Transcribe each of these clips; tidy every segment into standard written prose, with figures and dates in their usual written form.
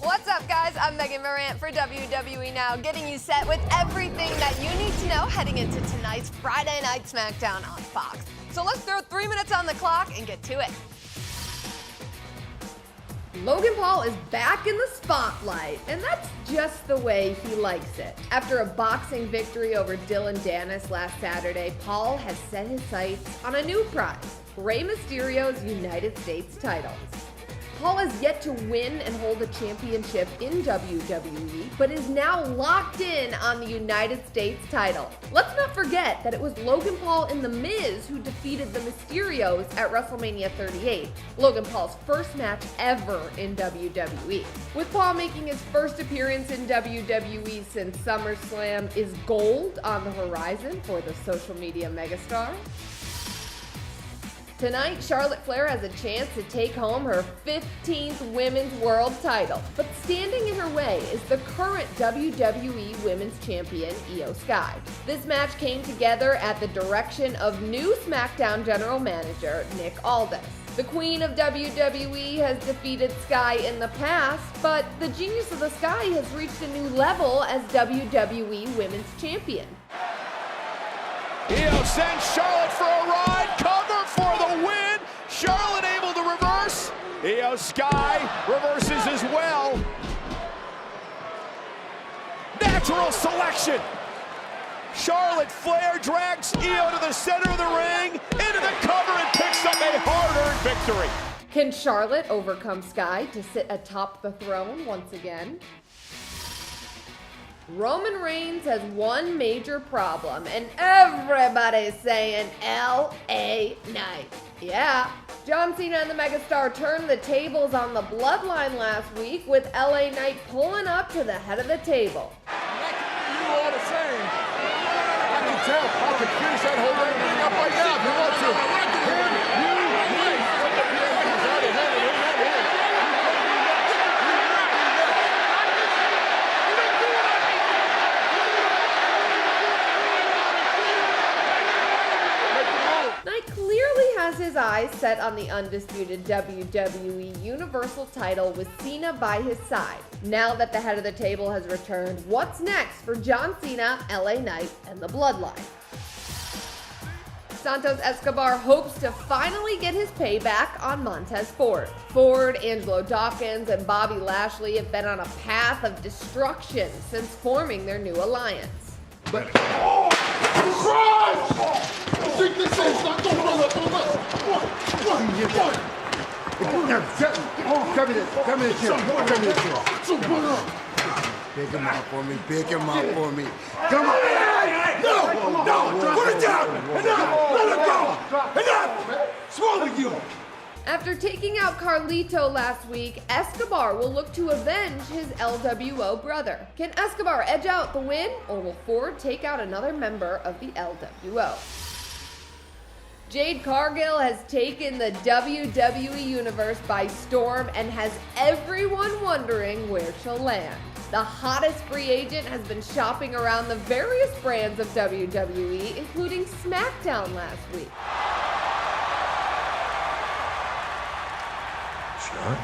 What's up, guys? I'm Megan Morant for WWE Now, getting you set with everything that you need to know heading into tonight's Friday Night SmackDown on Fox. So let's throw 3 minutes on the clock and get to it. Logan Paul is back in the spotlight, and that's just the way he likes it. After a boxing victory over Dylan Dennis last Saturday, Paul has set his sights on a new prize, Rey Mysterio's United States titles. Paul has yet to win and hold a championship in WWE, but is now locked in on the United States title. Let's not forget that it was Logan Paul and The Miz who defeated the Mysterios at WrestleMania 38, Logan Paul's first match ever in WWE. With Paul making his first appearance in WWE since SummerSlam, is gold on the horizon for the social media megastar? Tonight, Charlotte Flair has a chance to take home her 15th Women's World title. But standing in her way is the current WWE Women's Champion, Io Sky. This match came together at the direction of new SmackDown General Manager, Nick Aldis. The Queen of WWE has defeated Sky in the past, but the genius of the Sky has reached a new level as WWE Women's Champion. Io sends Charlotte for a ride, cover for the win. Charlotte able to reverse. Io Sky reverses as well. Natural selection. Charlotte Flair drags Io to the center of the ring, into the cover, and picks up a hard-earned victory. Can Charlotte overcome Sky to sit atop the throne once again? Roman Reigns has one major problem, and everybody's saying LA Knight. Yeah, John Cena and the Megastar turned the tables on the Bloodline last week, with LA Knight pulling up to the head of the table. You all the same. I can tell. I can finish that whole thing up right now if you want to. Knight clearly has his eyes set on the undisputed WWE Universal title with Cena by his side. Now that the head of the table has returned, what's next for John Cena, LA Knight, and the Bloodline? Santos Escobar hopes to finally get his payback on Montez Ford. Ford, Angelo Dawkins, and Bobby Lashley have been on a path of destruction since forming their new alliance. But Christ! Think this is not going to run up on us. One. Come here, Jim. Pick him up for me. Come on. No, put it down. Enough, let it go. Enough. Swallow you. After taking out Carlito last week, Escobar will look to avenge his LWO brother. Can Escobar edge out the win, or will Ford take out another member of the LWO? Jade Cargill has taken the WWE Universe by storm and has everyone wondering where she'll land. The hottest free agent has been shopping around the various brands of WWE, including SmackDown last week. Scott,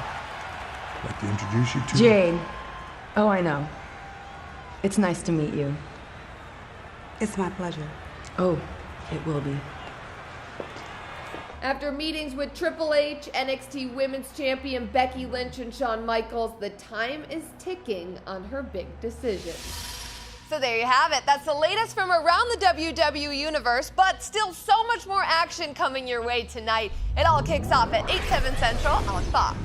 I'd like to introduce you to... Jade. Oh, I know. It's nice to meet you. It's my pleasure. Oh, it will be. After meetings with Triple H, NXT Women's Champion Becky Lynch, and Shawn Michaels, the time is ticking on her big decision. So there you have it. That's the latest from around the WWE Universe, but still so much more action coming your way tonight. It all kicks off at 8/7 Central on Fox.